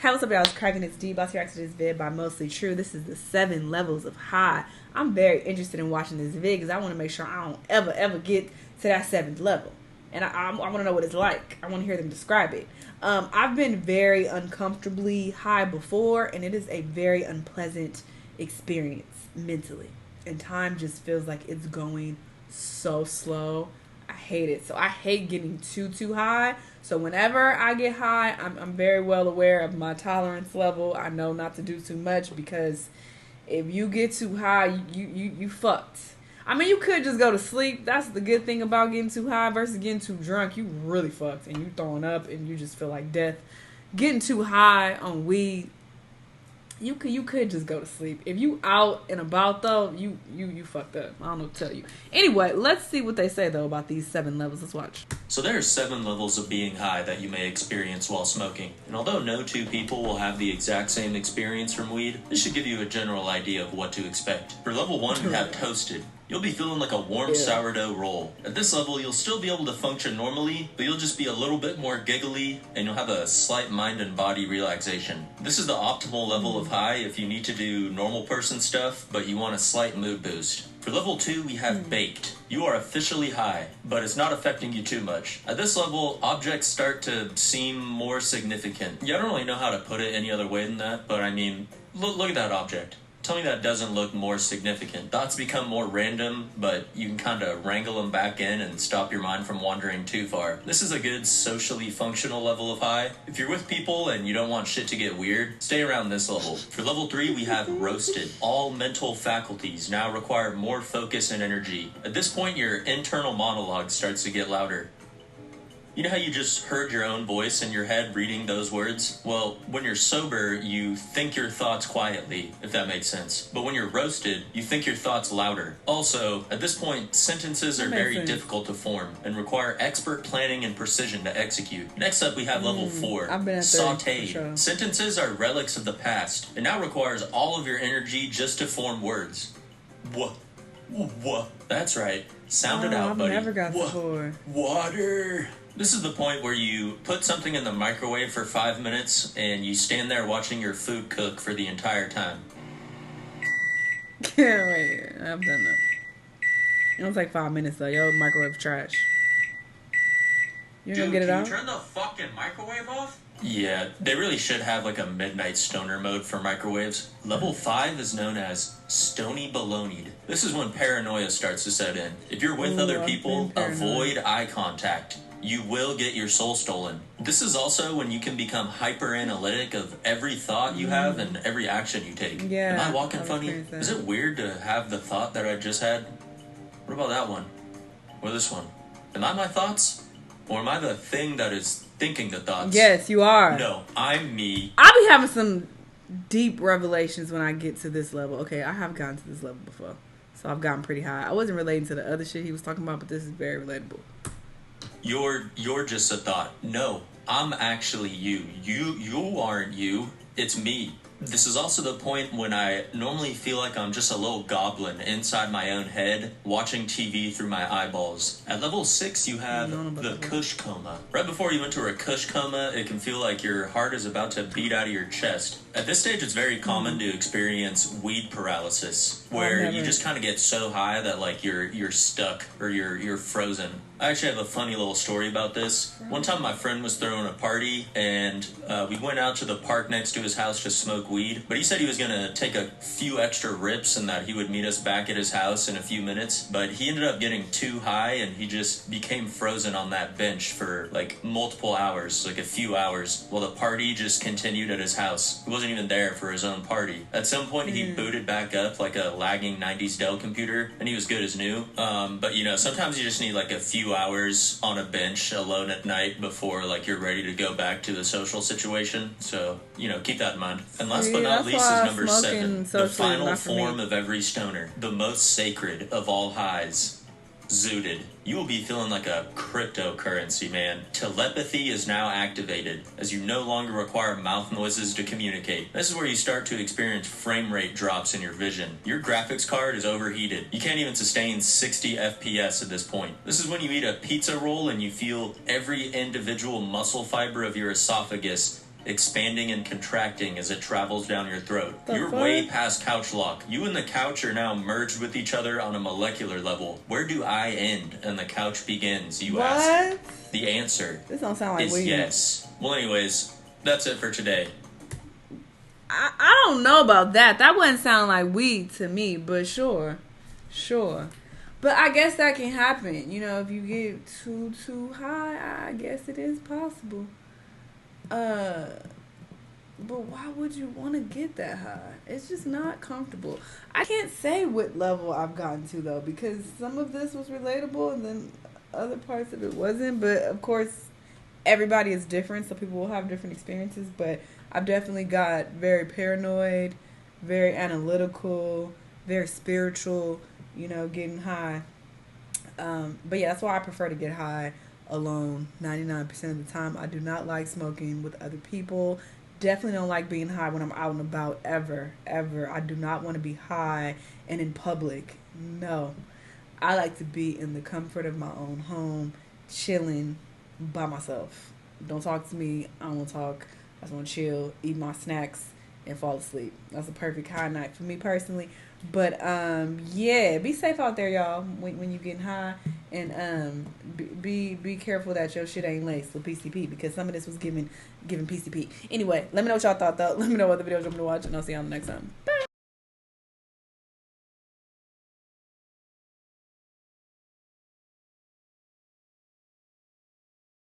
Hey, what's up, y'all? It's cracking its deep. About to react to this vid by Mostly True. This is the 7 levels of high. I'm very interested in watching this vid because I want to make sure I don't ever get to that 7th level. And I want to know what it's like. I want to hear them describe it. I've been very uncomfortably high before, and it is a very unpleasant experience mentally. And time just feels like it's going so slow. I hate it. So I hate getting too high. So whenever I get high, I'm very well aware of my tolerance level. I know not to do too much because if you get too high, you fucked. I mean, you could just go to sleep. That's the good thing about getting too high versus getting too drunk. You really fucked and you throwing up and you just feel like death. Getting too high on weed, you could just go to sleep. If you out and about though, you fucked up. I don't know what to tell you. Anyway, let's see what they say though about these 7 levels. Let's watch. So there are 7 levels of being high that you may experience while smoking. And although no 2 people will have the exact same experience from weed, this should give you a general idea of what to expect. For level 1, we have toasted. You'll be feeling like a warm sourdough roll. At this level, you'll still be able to function normally, but you'll just be a little bit more giggly, and you'll have a slight mind and body relaxation. This is the optimal level of high if you need to do normal person stuff, but you want a slight mood boost. For level 2, we have baked. You are officially high, but it's not affecting you too much. At this level, objects start to seem more significant. Yeah, I don't really know how to put it any other way than that, but I mean, look at that object. Tell me that doesn't look more significant. Thoughts become more random, but you can kind of wrangle them back in and stop your mind from wandering too far. This is a good socially functional level of high. If you're with people and you don't want shit to get weird, stay around this level. For level 3, we have roasted. All mental faculties now require more focus and energy. At this point, your internal monologue starts to get louder. You know how you just heard your own voice in your head reading those words? Well, when you're sober, you think your thoughts quietly, if that makes sense. But when you're roasted, you think your thoughts louder. Also, at this point, sentences are very difficult to form and require expert planning and precision to execute. Next up, we have level 4, sauteed. Sure. Sentences are relics of the past. It now requires all of your energy just to form words. What? That's right. Sound it out, buddy. I've never got before. Water. This is the point where you put something in the microwave for 5 minutes and you stand there watching your food cook for the entire time. Wait, I've done that. It don't take 5 minutes though. Yo, microwave trash. You gonna get it out? Can you turn the fucking microwave off? Yeah, they really should have like a midnight stoner mode for microwaves. Level 5 is known as Stony Bologne. This is when paranoia starts to set in. If you're with other people, avoid eye contact. You will get your soul stolen. This is also when you can become hyper analytic of every thought you have and every action you take. Yeah, am I walking funny? Is it weird to have the thought that I just had? What about that one? Or this one? Am I my thoughts? Or am I the thing that is thinking the thoughts? Yes, you are. No, I'm me. I'll be having some deep revelations when I get to this level. Okay, I have gotten to this level before. So I've gotten pretty high. I wasn't relating to the other shit he was talking about, but this is very relatable. You're just a thought. No, I'm actually you. You aren't you. It's me. This is also the point when I normally feel like I'm just a little goblin inside my own head, watching TV through my eyeballs. At level 6, you have the Kush Coma. Right before you enter a Kush Coma, it can feel like your heart is about to beat out of your chest. At this stage, it's very common to experience weed paralysis, where you just kind of get so high that like you're stuck or you're frozen. I actually have a funny little story about this. One time my friend was throwing a party and we went out to the park next to his house to smoke weed, but he said he was going to take a few extra rips and that he would meet us back at his house in a few minutes, but he ended up getting too high and he just became frozen on that bench for like multiple hours, like a few hours, while the party just continued at his house. He wasn't even there for his own party. At some point he booted back up like a lagging 90s Dell computer and he was good as new, but you know, sometimes you just need like a few hours on a bench alone at night before like you're ready to go back to the social situation. So, you know, keep that in mind. And last but not least is number 7, the final form of every stoner, the most sacred of all highs, zooted. You will be feeling like a cryptocurrency, man. Telepathy is now activated, as you no longer require mouth noises to communicate. This is where you start to experience frame rate drops in your vision. Your graphics card is overheated. You can't even sustain 60 FPS at this point. This is when you eat a pizza roll and you feel every individual muscle fiber of your esophagus expanding and contracting as it travels down your throat. You're fuck? way past couch lock. You and the couch are now merged with each other on a molecular level. Where do I end and the couch begins, you ask? What? The answer This don't sound like is weed. yes. Well, anyways, that's it for today. I don't know about that. That wouldn't sound like weed to me, but sure. But I guess that can happen. You know, if you get too high, I guess it is possible. But why would you want to get that high? It's just not comfortable. I can't say what level I've gotten to, though, because some of this was relatable and then other parts of it wasn't. But, of course, everybody is different, so people will have different experiences. But I've definitely got very paranoid, very analytical, very spiritual, you know, getting high. But, yeah, that's why I prefer to get high alone 99% of the time. I do not like smoking with other people. Definitely don't like being high when I'm out and about, ever. I do not want to be high and in public. No. I like to be in the comfort of my own home, chilling by myself. Don't talk to me. I don't want to talk. I just want to chill, eat my snacks, and fall asleep. That's a perfect high night for me personally. But, yeah, be safe out there, y'all, when you getting high. And be careful that your shit ain't laced with PCP, because some of this was giving PCP. Anyway, let me know what y'all thought, though. Let me know what the videos you want me to watch, and I'll see you on the next time.